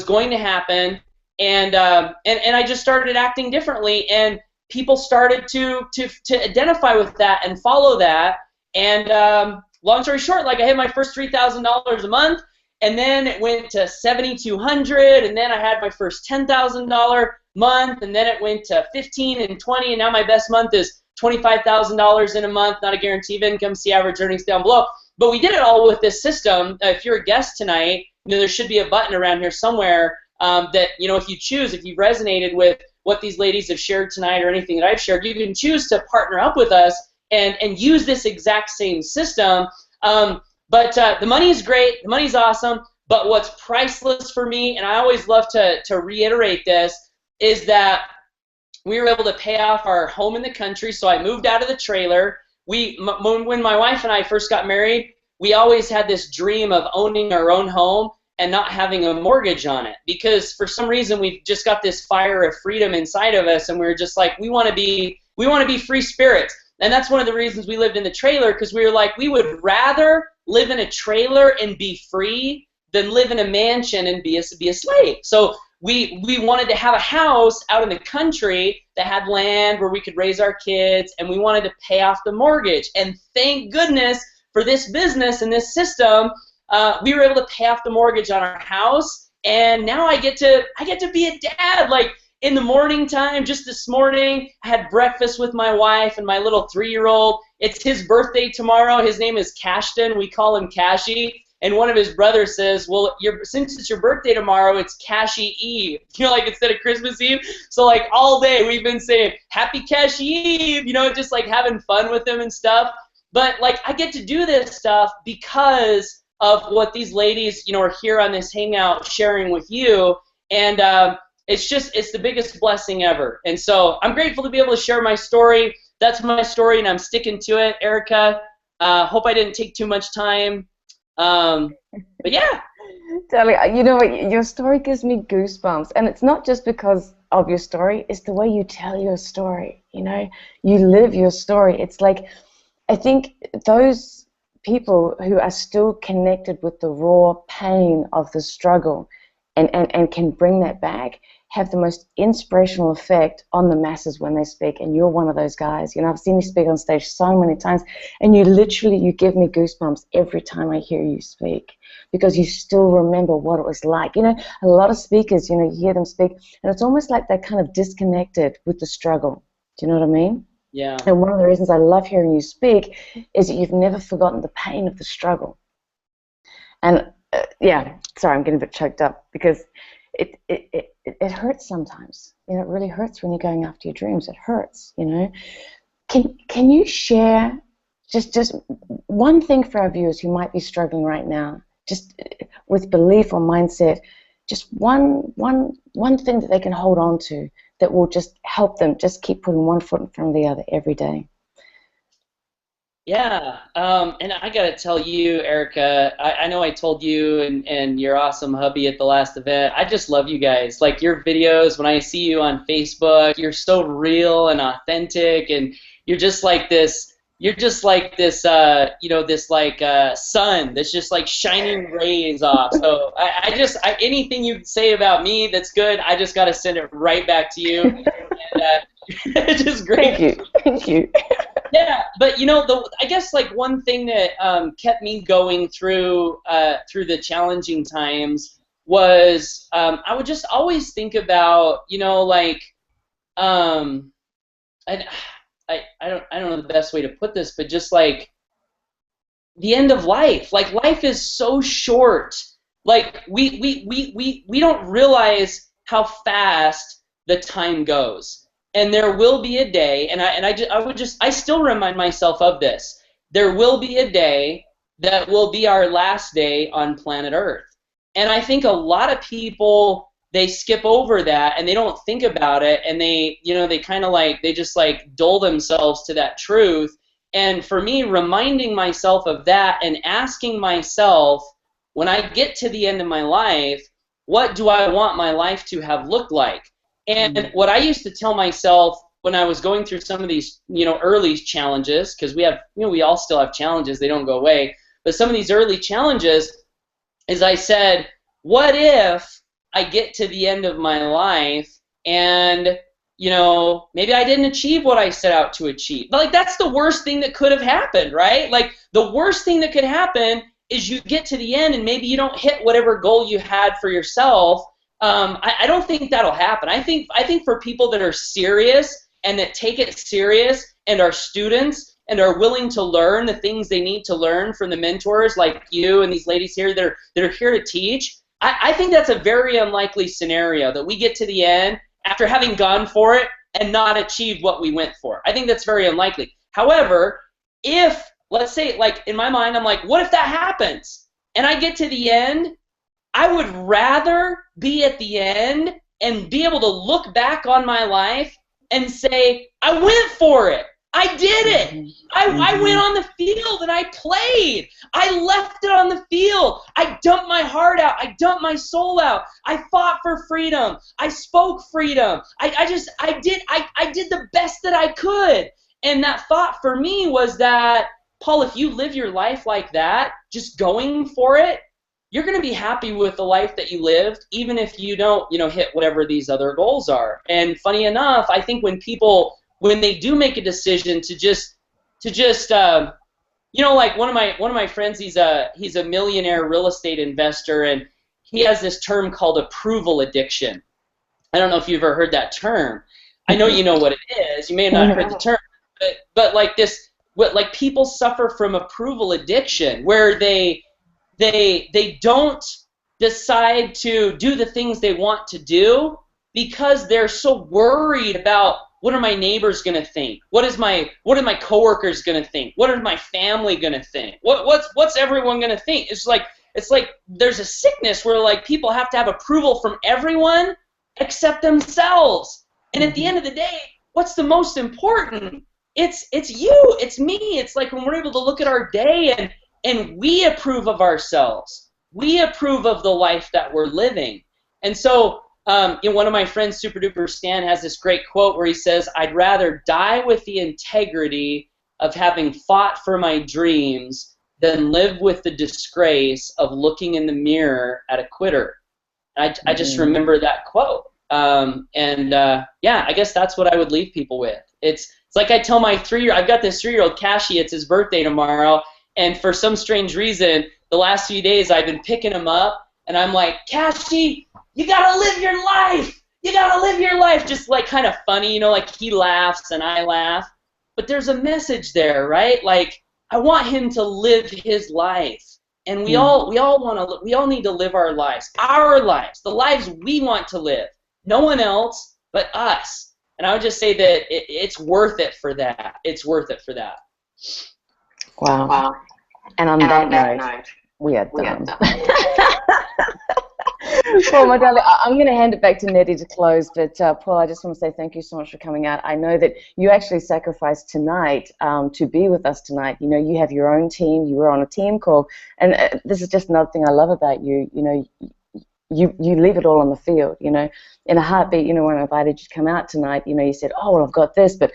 going to happen, and I just started acting differently, and people started to identify with that and follow that. And long story short, like I hit my first $3,000 a month, and then it went to $7,200, and then I had my first $10,000 month, and then it went to $15,000 and $20,000, and now my best month is $25,000 in a month. Not a guarantee of income. See average earnings down below. But we did it all with this system. If you're a guest tonight, there should be a button around here somewhere that, if you choose, if you've resonated with what these ladies have shared tonight or anything that I've shared, you can choose to partner up with us and use this exact same system. But the money is great, the money's awesome, but what's priceless for me, and I always love to reiterate this, is that we were able to pay off our home in the country. So I moved out of the trailer. When my wife and I first got married, we always had this dream of owning our own home and not having a mortgage on it, because for some reason we've just got this fire of freedom inside of us, and we're just like, we want to be free spirits. And that's one of the reasons we lived in the trailer, because we were like, we would rather live in a trailer and be free than live in a mansion and be a slave. So we wanted to have a house out in the country that had land where we could raise our kids, and we wanted to pay off the mortgage. And thank goodness for this business and this system, we were able to pay off the mortgage on our house, and now I get to be a dad. Like in the morning time, just this morning, I had breakfast with my wife and my little 3-year-old. It's his birthday tomorrow. His name is Cashton. We call him Cashy. And one of his brothers says, well, since it's your birthday tomorrow, it's Cashy Eve, like instead of Christmas Eve. So like all day we've been saying, Happy Cashy Eve, just like having fun with him and stuff. But like I get to do this stuff because of what these ladies, are here on this hangout sharing with you. And it's the biggest blessing ever. And so I'm grateful to be able to share my story. That's my story, and I'm sticking to it, Erica. Hope I didn't take too much time. But yeah. Darling, you know what? Your story gives me goosebumps, and it's not just because of your story. It's the way you tell your story. You live your story. It's like, I think those people who are still connected with the raw pain of the struggle and can bring that back have the most inspirational effect on the masses when they speak, and you're one of those guys. I've seen you speak on stage so many times, and you give me goosebumps every time I hear you speak, because you still remember what it was like. A lot of speakers, you hear them speak, and it's almost like they're kind of disconnected with the struggle. Do you know what I mean? Yeah. And one of the reasons I love hearing you speak is that you've never forgotten the pain of the struggle. And yeah, sorry, I'm getting a bit choked up, because it hurts sometimes. It really hurts when you're going after your dreams. It hurts. Can you share just one thing for our viewers who might be struggling right now, just with belief or mindset, just one thing that they can hold on to that will just help them just keep putting one foot in front of the other every day? Yeah, and I gotta tell you, Erica, I know I told you and your awesome hubby at the last event, I just love you guys. Like your videos, when I see you on Facebook, you're so real and authentic, and you're just like this sun that's just like shining rays off. So anything you say about me that's good, I just gotta send it right back to you. And, it's just great. Thank you. Yeah, but I guess like one thing that kept me going through the challenging times was I would just always think about I don't know the best way to put this, but just like the end of life. Like life is so short. Like we don't realize how fast the time goes. And there will be a day, and I still remind myself of this. There will be a day that will be our last day on planet Earth. And I think a lot of people, they skip over that and they don't think about it, and they kind of like, they just like dull themselves to that truth. And for me, reminding myself of that and asking myself, when I get to the end of my life, what do I want my life to have looked like? And what I used to tell myself when I was going through some of these, early challenges, because we all still have challenges, they don't go away, but some of these early challenges is I said, what if I get to the end of my life and, maybe I didn't achieve what I set out to achieve? But like, that's the worst thing that could have happened, right? Like, the worst thing that could happen is you get to the end and maybe you don't hit whatever goal you had for yourself. I don't think that'll happen. I think for people that are serious and that take it serious and are students and are willing to learn the things they need to learn from the mentors like you and these ladies here that are here to teach, I think that's a very unlikely scenario that we get to the end after having gone for it and not achieved what we went for. I think that's very unlikely. However, if, let's say, like in my mind, I'm like, what if that happens? And I get to the end, I would rather be at the end and be able to look back on my life and say, I went for it. I did it. I went on the field and I played. I left it on the field. I dumped my heart out. I dumped my soul out. I fought for freedom. I spoke freedom. I did the best that I could. And that thought for me was that, Paul, if you live your life like that, just going for it, you're going to be happy with the life that you lived, even if you don't, hit whatever these other goals are. And funny enough, I think when they do make a decision to just like one of my friends, he's a millionaire real estate investor, and he has this term called approval addiction. I don't know if you've ever heard that term. I know you know what it is. You may have not heard the term, but like people suffer from approval addiction, where they don't decide to do the things they want to do because they're so worried about, what are my neighbors going to think? What are my coworkers going to think? What are my family going to think? What's everyone going to think? It's like there's a sickness where like people have to have approval from everyone except themselves. And at the end of the day, what's the most important? It's you. It's me. It's like when we're able to look at our day and we approve of ourselves. We approve of the life that we're living. And so one of my friends, Super Duper Stan, has this great quote where he says, I'd rather die with the integrity of having fought for my dreams than live with the disgrace of looking in the mirror at a quitter. I just remember that quote. I guess that's what I would leave people with. It's like I tell my I've got this 3-year-old, Kashi, it's his birthday tomorrow, and for some strange reason, the last few days I've been picking him up, and I'm like, Kashi, you gotta live your life! You gotta live your life! Just like kind of funny, like he laughs and I laugh. But there's a message there, right? Like, I want him to live his life. And we all need to live our lives, the lives we want to live. No one else but us. And I would just say that it's worth it for that. It's worth it for that. Wow. And on that note, we are done. Well, my darling, I'm going to hand it back to Nettie to close, but Paul, I just want to say thank you so much for coming out. I know that you actually sacrificed tonight to be with us tonight. You have your own team. You were on a team call, and this is just another thing I love about you. You leave it all on the field. In a heartbeat. When I invited you to come out tonight, you said, "Oh, well, I've got this, but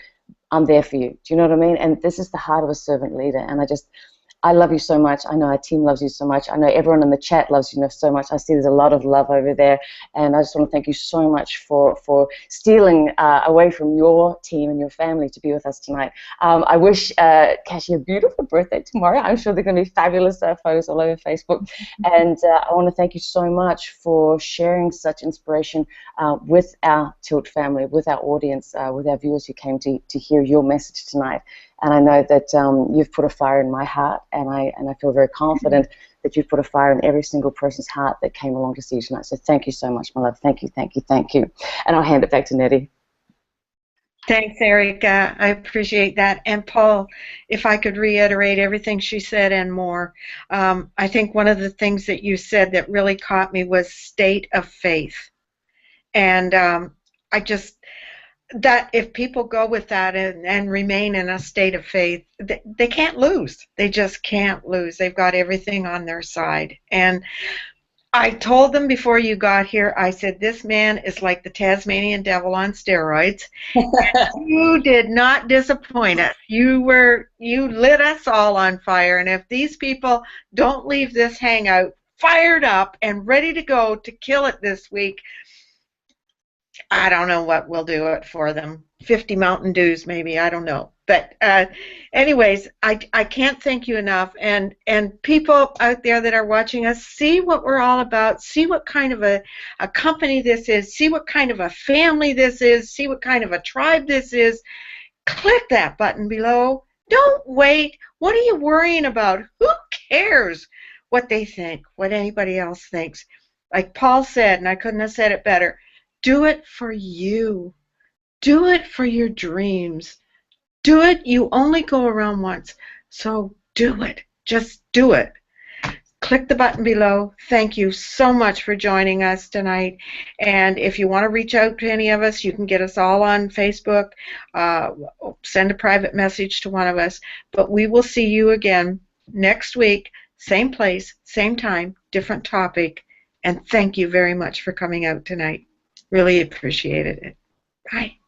I'm there for you." Do you know what I mean? And this is the heart of a servant leader, and I love you so much. I know our team loves you so much. I know everyone in the chat loves you so much. I see there's a lot of love over there. And I just want to thank you so much for stealing away from your team and your family to be with us tonight. I wish Kashi a beautiful birthday tomorrow. I'm sure there are going to be fabulous photos all over Facebook. And I want to thank you so much for sharing such inspiration with our Tilt family, with our audience, with our viewers who came to hear your message tonight. And I know that you've put a fire in my heart, and I feel very confident that you've put a fire in every single person's heart that came along to see you tonight. So thank you so much, my love. Thank you, thank you, thank you. And I'll hand it back to Nettie. Thanks, Erica. I appreciate that. And Paul, if I could reiterate everything she said and more, I think one of the things that you said that really caught me was state of faith. And that if people go with that and remain in a state of faith, they can't lose. They just can't lose. They've got everything on their side. And I told them before you got here, I said, this man is like the Tasmanian devil on steroids. And you did not disappoint us. You lit us all on fire. And if these people don't leave this hangout fired up and ready to go to kill it this week, I don't know what will do it for them. 50 Mountain Dews, maybe. I don't know. But anyways, I can't thank you enough. And people out there that are watching us, see what we're all about. See what kind of a company this is. See what kind of a family this is. See what kind of a tribe this is. Click that button below. Don't wait. What are you worrying about? Who cares what they think, what anybody else thinks? Like Paul said, and I couldn't have said it better, do it for you. Do it for your dreams. Do it. You only go around once. So do it. Just do it. Click the button below. Thank you so much for joining us tonight. And if you want to reach out to any of us, you can get us all on Facebook. Send a private message to one of us. But we will see you again next week, same place, same time, different topic. And thank you very much for coming out tonight. Really appreciated it. Bye.